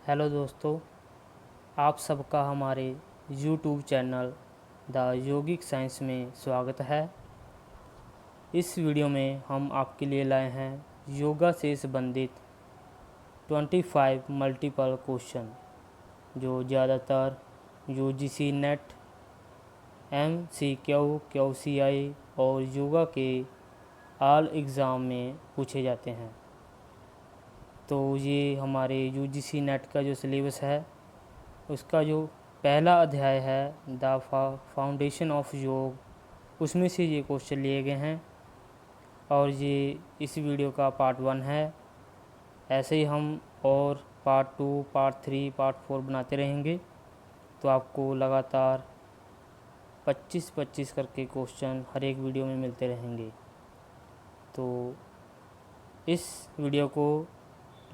Hello दोस्तों, आप सबका हमारे YouTube channel the yogic science में स्वागत है। इस वीडियो में हम आपके लिए लाए हैं योगा से संबंधित 25 मल्टीपल क्वेश्चन जो ज़्यादातर यूजीसी नेट, MCQ, QCI और योगा के ऑल एग्ज़ाम में पूछे जाते हैं। तो ये हमारे यूजीसी नेट का जो सिलेबस है उसका जो पहला अध्याय है द फाउंडेशन ऑफ योग, उसमें से ये क्वेश्चन लिए गए हैं और ये इस वीडियो का पार्ट 1 है। ऐसे ही हम और पार्ट 2, पार्ट 3, पार्ट 4 बनाते रहेंगे, तो आपको लगातार 25-25 करके क्वेश्चन हर एक वीडियो में मिलते रहेंगे। तो इस वीडियो को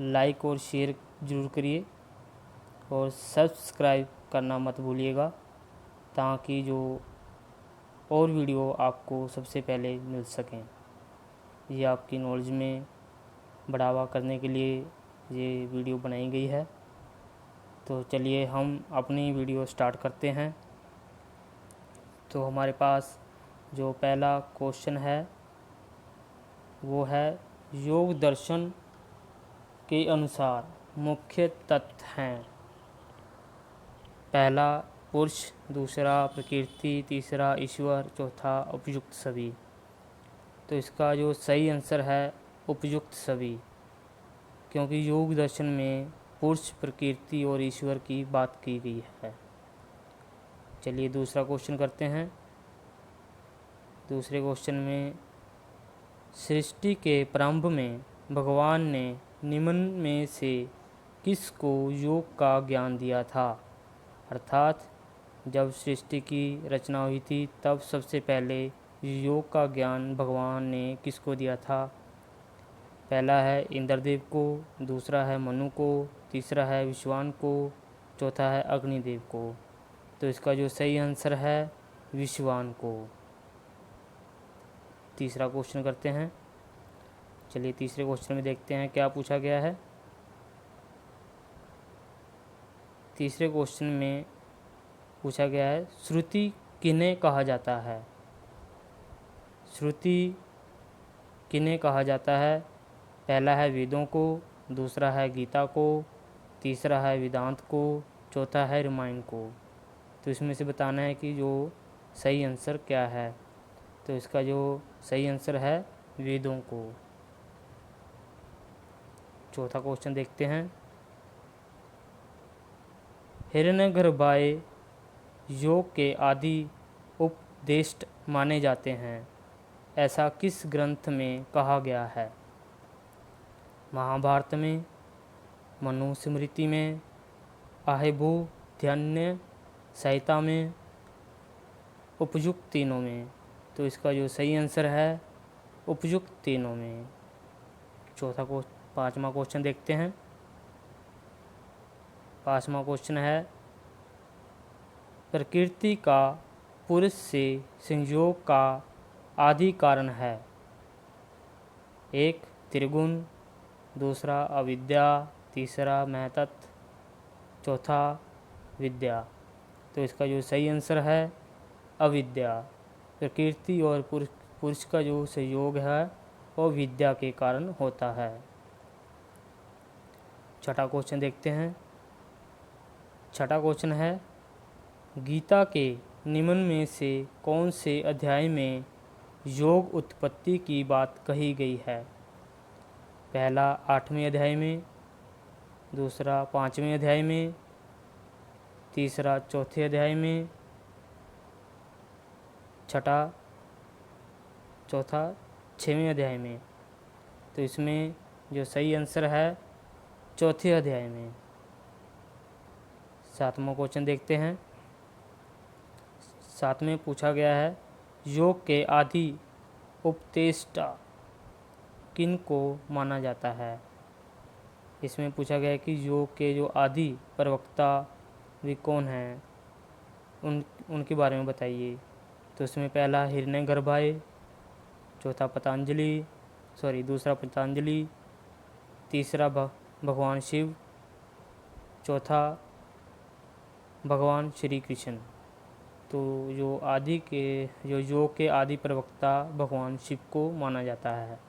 लाइक और शेयर ज़रूर करिए और सब्सक्राइब करना मत भूलिएगा, ताकि जो और वीडियो आपको सबसे पहले मिल सकें। ये आपकी नॉलेज में बढ़ावा करने के लिए ये वीडियो बनाई गई है। तो चलिए हम अपनी वीडियो स्टार्ट करते हैं। तो हमारे पास जो पहला क्वेश्चन है वो है योग दर्शन के अनुसार मुख्य तत्व हैं। पहला पुरुष, दूसरा प्रकृति, तीसरा ईश्वर, चौथा उपयुक्त सभी। तो इसका जो सही आंसर है उपयुक्त सभी, क्योंकि योग दर्शन में पुरुष, प्रकृति और ईश्वर की बात की गई है। चलिए दूसरा क्वेश्चन करते हैं। दूसरे क्वेश्चन में सृष्टि के प्रारंभ में भगवान ने निम्न में से किसको योग का ज्ञान दिया था? अर्थात जब सृष्टि की रचना हुई थी तब सबसे पहले योग का ज्ञान भगवान ने किसको दिया था? पहला है इंद्रदेव को, दूसरा है मनु को, तीसरा है विश्वान को, चौथा है अग्निदेव को। तो इसका जो सही आंसर है विश्वान को। तीसरा क्वेश्चन करते हैं। चलिए तीसरे क्वेश्चन में देखते हैं क्या पूछा गया है। तीसरे क्वेश्चन में पूछा गया है श्रुति किन्हें कहा जाता है? श्रुति किन्हें कहा जाता है? पहला है वेदों को, दूसरा है गीता को, तीसरा है वेदांत को, चौथा है रामायण को। तो इसमें से बताना है कि जो सही आंसर क्या है। तो इसका जो सही आंसर है वेदों को। चौथा क्वेश्चन देखते हैं। हिरण्यगर्भाय योग के आदि उपदेष्ट माने जाते हैं, ऐसा किस ग्रंथ में कहा गया है? महाभारत में, मनुस्मृति में, आहेभूध्यान्य संहिता में, उपयुक्त तीनों में। तो इसका जो सही आंसर है उपयुक्त तीनों में। पांचवा क्वेश्चन देखते हैं। पांचवा क्वेश्चन है प्रकृति का पुरुष से संयोग का आदि कारण है। एक त्रिगुण, दूसरा अविद्या, तीसरा महतत्व, चौथा विद्या। तो इसका जो सही आंसर है अविद्या। प्रकृति और पुरुष का जो संयोग है वो विद्या के कारण होता है। छठा क्वेश्चन देखते हैं। छठा क्वेश्चन है गीता के निम्न में से कौन से अध्याय में योग उत्पत्ति की बात कही गई है? पहला 8वें अध्याय में, दूसरा 5वें अध्याय में, तीसरा 4थे अध्याय में, चौथा 6वें अध्याय में। तो इसमें जो सही आंसर है चौथे अध्याय में। सातवां क्वेश्चन देखते हैं। साथ में पूछा गया है योग के आदि उपदेष्टा किन को माना जाता है? इसमें पूछा गया है कि योग के जो आदि प्रवक्ता वे कौन हैं, उनके बारे में बताइए। तो इसमें पहला हिरण्यगर्भाय, दूसरा पतंजलि, तीसरा भगवान शिव, चौथा भगवान श्री कृष्ण। तो जो योग के आदि प्रवक्ता भगवान शिव को माना जाता है।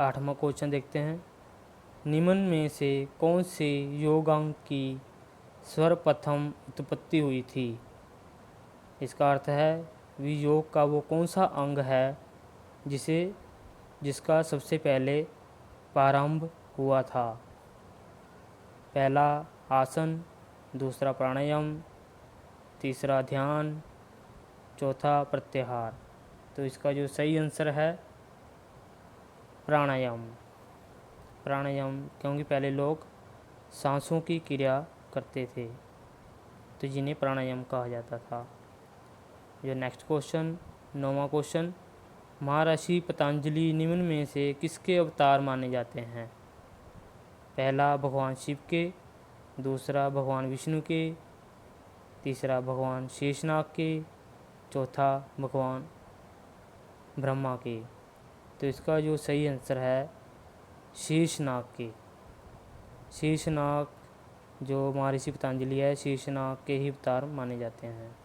8वां क्वेश्चन देखते हैं। निम्न में से कौन से योगांग की सर्वप्रथम उत्पत्ति हुई थी? इसका अर्थ है योग का वो कौन सा अंग है जिसका सबसे पहले प्रारंभ हुआ था। पहला आसन, दूसरा प्राणायाम, तीसरा ध्यान, चौथा प्रत्याहार। तो इसका जो सही आंसर है प्राणायाम। प्राणायाम क्योंकि पहले लोग सांसों की क्रिया करते थे तो जिन्हें प्राणायाम कहा जाता था। जो नेक्स्ट क्वेश्चन 9वां क्वेश्चन, महर्षि पतंजलि निम्न में से किसके अवतार माने जाते हैं? पहला भगवान शिव के, दूसरा भगवान विष्णु के, तीसरा भगवान शेषनाग के, चौथा भगवान ब्रह्मा के। तो इसका जो सही आंसर है शेषनाग के। शेषनाग जो महर्षि पतंजलि है, शेषनाग के ही अवतार माने जाते हैं।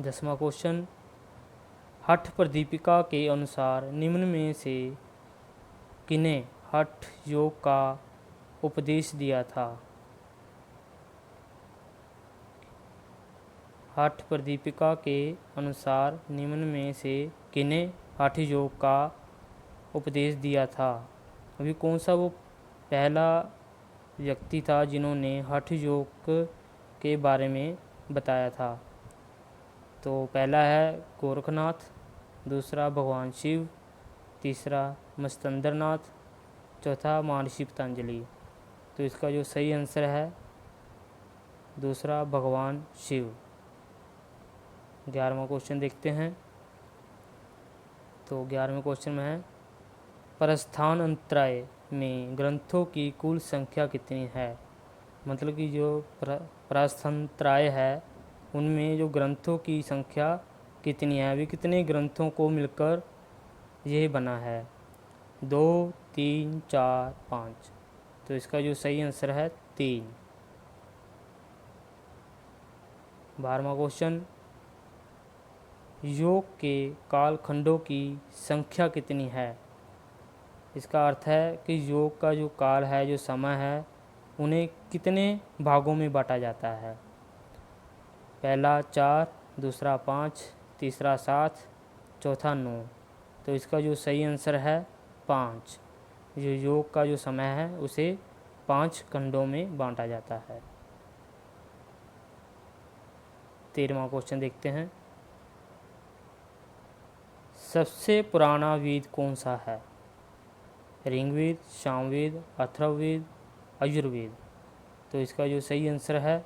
10वां क्वेश्चन, हठ प्रदीपिका के अनुसार निम्न में से किन्हें हठ योग का उपदेश दिया था? हठ प्रदीपिका के अनुसार निम्न में से किन्हें हठ योग का उपदेश दिया था? अभी कौन सा वो पहला व्यक्ति था जिन्होंने हठ योग के बारे में बताया था? तो पहला है गोरखनाथ, दूसरा भगवान शिव, तीसरा मत्स्येंद्रनाथ, चौथा महर्षि पतंजलि। तो इसका जो सही आंसर है दूसरा भगवान शिव। 11वां क्वेश्चन देखते हैं। तो 11वें क्वेश्चन में है, प्रस्थानत्रय में ग्रंथों की कुल संख्या कितनी है? मतलब कि जो प्रस्थानत्रय है उनमें जो ग्रंथों की संख्या कितनी है, अभी कितने ग्रंथों को मिलकर यह बना है? 2, 3, 4, 5। तो इसका जो सही आंसर है 3। 12वां क्वेश्चन, योग के कालखंडों की संख्या कितनी है? इसका अर्थ है कि योग का जो काल है, जो समय है, उन्हें कितने भागों में बांटा जाता है? पहला 4, दूसरा 5, तीसरा 7, चौथा 9। तो इसका जो सही आंसर है 5। जो योग का जो समय है उसे 5 खंडों में बांटा जाता है। 13वां क्वेश्चन देखते हैं। सबसे पुराना वेद कौन सा है? ऋग्वेद, सामवेद, अथर्ववेद, यजुर्वेद। तो इसका जो सही आंसर है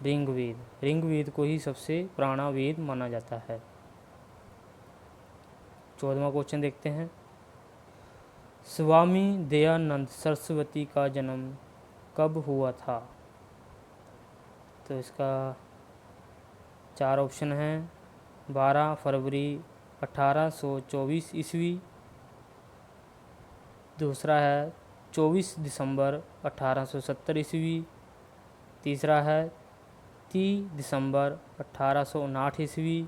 ऋग्वेद। ऋग्वेद को ही सबसे पुराना वेद माना जाता है। 14वां क्वेश्चन देखते हैं। स्वामी दयानंद सरस्वती का जन्म कब हुआ था? तो इसका 4 ऑप्शन हैं। 12 फरवरी 1824 ईस्वी, दूसरा है 24 दिसंबर 1870 ईस्वी, तीसरा है 30 दिसंबर 1859 ईस्वी,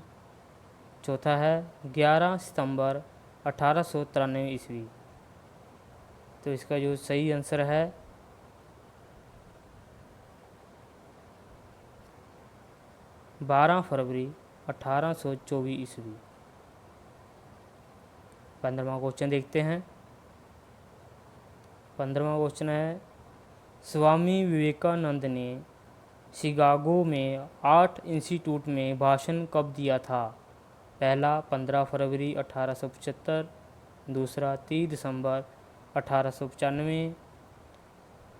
चौथा है 11 सितंबर 1893 ईस्वी। तो इसका जो सही आंसर है 12 फरवरी 1824 ईस्वी। 15वां क्वेश्चन देखते हैं। 15वां क्वेश्चन है, स्वामी विवेकानंद ने शिकागो में आर्ट इंस्टीट्यूट में भाषण कब दिया था? पहला 15 फरवरी 1875, दूसरा 30 दिसंबर 1895,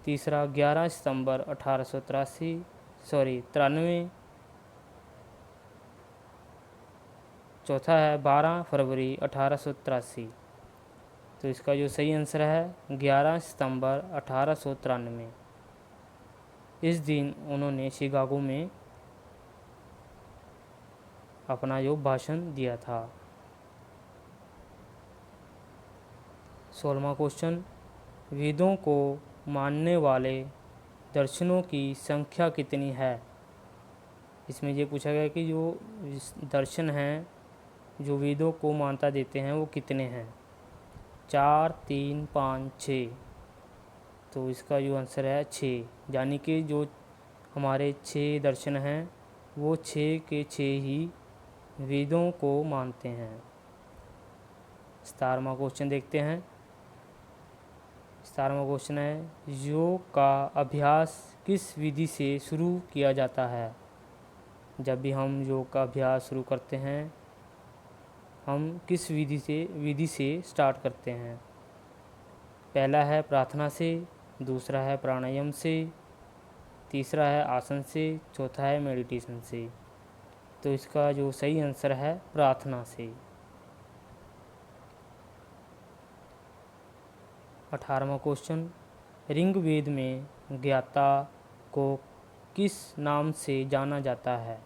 तीसरा 11 सितंबर 1893, चौथा है 12 फरवरी 1883। तो इसका जो सही आंसर है 11 सितंबर 1893। इस दिन उन्होंने शिकागो में अपना जो भाषण दिया था। 16वां क्वेश्चन, वेदों को मानने वाले दर्शनों की संख्या कितनी है। इसमें ये पूछा गया कि जो दर्शन हैं जो वेदों को मान्यता देते हैं वो कितने हैं। 4, 3, 5, 6। तो इसका जो आंसर है 6, यानी कि जो हमारे 6 दर्शन हैं वो 6 के 6 ही वेदों को मानते हैं। 17वां क्वेश्चन देखते हैं। 17वां क्वेश्चन है, योग का अभ्यास किस विधि से शुरू किया जाता है। जब भी हम योग का अभ्यास शुरू करते हैं हम किस विधि से स्टार्ट करते हैं। पहला है प्रार्थना से, दूसरा है प्राणायाम से, तीसरा है आसन से, चौथा है मेडिटेशन से। तो इसका जो सही आंसर है प्रार्थना से। 18वां क्वेश्चन, ऋग्वेद में ज्ञाता को किस नाम से जाना जाता है।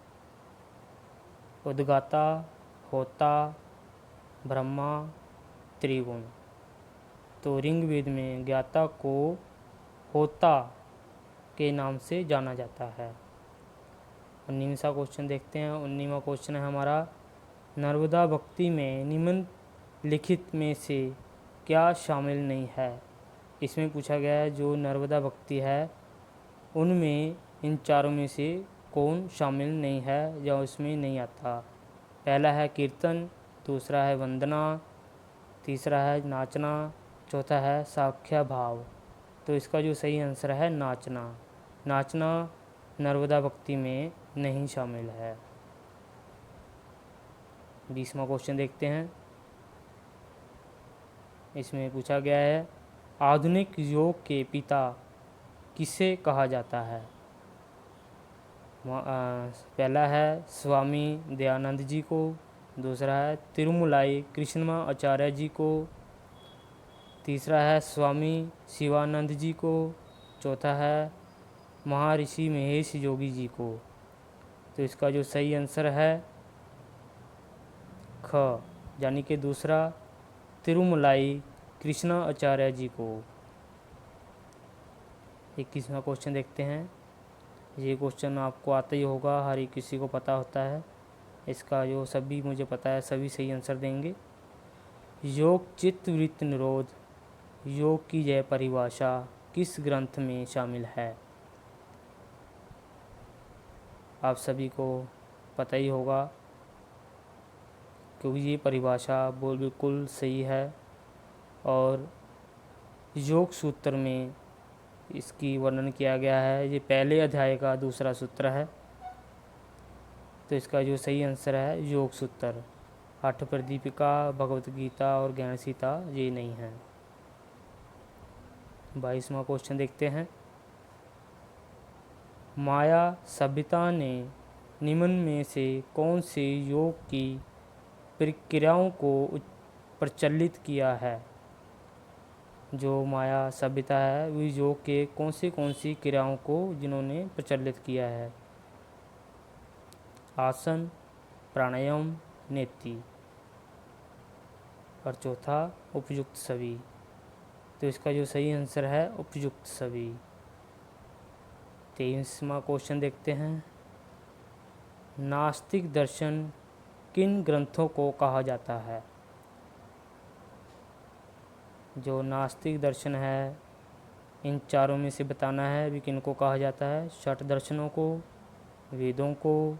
उद्गाता, होता, ब्रह्मा, त्रिगुण। तो ऋग्वेद में ज्ञाता को होता के नाम से जाना जाता है। 19वां क्वेश्चन देखते हैं। 19वां क्वेश्चन है हमारा, नर्मदा भक्ति में निम्नलिखित में से क्या शामिल नहीं है। इसमें पूछा गया है जो नर्मदा भक्ति है उनमें इन चारों में से कौन शामिल नहीं है या उसमें नहीं आता। पहला है कीर्तन, दूसरा है वंदना, तीसरा है नाचना, चौथा है साख्या भाव। तो इसका जो सही आंसर है नाचना। नाचना नर्मदा भक्ति में नहीं शामिल है। 20वां क्वेश्चन देखते हैं। इसमें पूछा गया है, आधुनिक योग के पिता किसे कहा जाता है। पहला है स्वामी दयानंद जी को, दूसरा है तिरुमलाई कृष्णमाचार्य जी को, तीसरा है स्वामी शिवानंद जी को, चौथा है महर्षि महेश योगी जी को। तो इसका जो सही आंसर है ख, यानी कि दूसरा तिरुमलाई कृष्णाचार्य जी को। 21वां क्वेश्चन देखते हैं। ये क्वेश्चन आपको आता ही होगा, हर एक किसी को पता होता है। इसका जो सभी मुझे पता है सभी सही आंसर देंगे। योग चित्त वृत्ति निरोध, योग की यह परिभाषा किस ग्रंथ में शामिल है। आप सभी को पता ही होगा क्योंकि ये परिभाषा बिल्कुल सही है और योग सूत्र में इसकी वर्णन किया गया है। ये पहले अध्याय का दूसरा सूत्र है। तो इसका जो सही आंसर है योग सूत्र। अष्टप्रदीपिका, भगवत गीता और ज्ञान सीता ये नहीं है। 22वां क्वेश्चन देखते हैं। माया सभ्यता ने निम्न में से कौन से योग की प्रक्रियाओं को प्रचलित किया है। जो माया सभ्यता है वो योग के कौन सी क्रियाओं को जिन्होंने प्रचलित किया है। आसन, प्राणायाम, नेति और चौथा उपयुक्त सभी। तो इसका जो सही आंसर है उपयुक्त सभी। 23वां क्वेश्चन देखते हैं। नास्तिक दर्शन किन ग्रंथों को कहा जाता है। जो नास्तिक दर्शन है इन चारों में से बताना है भी किन को कहा जाता है। षट दर्शनों को, वेदों को,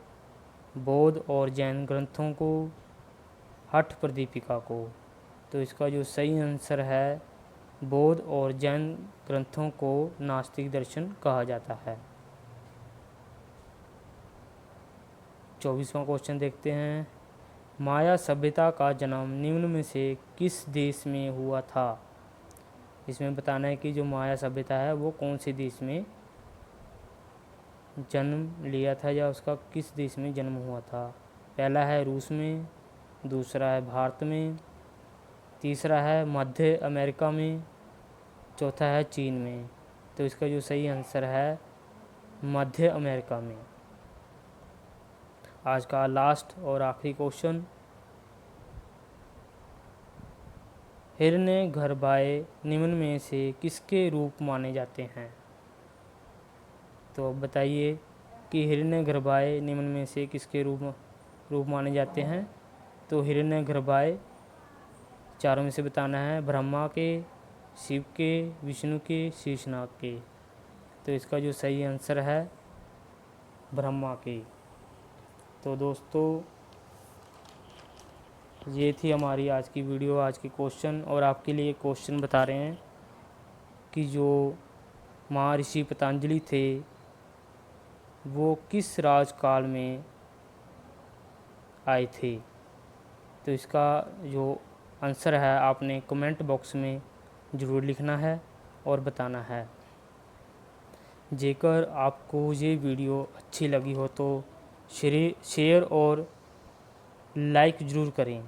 बौद्ध और जैन ग्रंथों को, हठ प्रदीपिका को। तो इसका जो सही आंसर है बौद्ध और जैन ग्रंथों को नास्तिक दर्शन कहा जाता है। 24वां क्वेश्चन देखते हैं। माया सभ्यता का जन्म निम्न में से किस देश में हुआ था। इसमें बताना है कि जो माया सभ्यता है वो कौन से देश में जन्म लिया था या उसका किस देश में जन्म हुआ था। पहला है रूस में, दूसरा है भारत में, तीसरा है मध्य अमेरिका में, चौथा है चीन में। तो इसका जो सही आंसर है मध्य अमेरिका में। आज का लास्ट और आखिरी क्वेश्चन। हिरण्यगर्भाय निम्न में से किसके रूप माने जाते हैं? तो अब बताइए कि हिरण्यगर्भाय निम्न में से किसके रूप माने जाते हैं? तो हिरण्यगर्भाय चारों में से बताना है, ब्रह्मा के, शिव के, विष्णु के, शेषनाग के। तो इसका जो सही आंसर है ब्रह्मा के। तो दोस्तों ये थी हमारी आज की वीडियो, आज के क्वेश्चन। और आपके लिए क्वेश्चन बता रहे हैं कि जो महर्षि पतंजलि थे वो किस राजकाल में आए थे? तो इसका जो आंसर है आपने कमेंट बॉक्स में ज़रूर लिखना है और बताना है। जेकर आपको ये वीडियो अच्छी लगी हो तो शेयर और लाइक ज़रूर करें।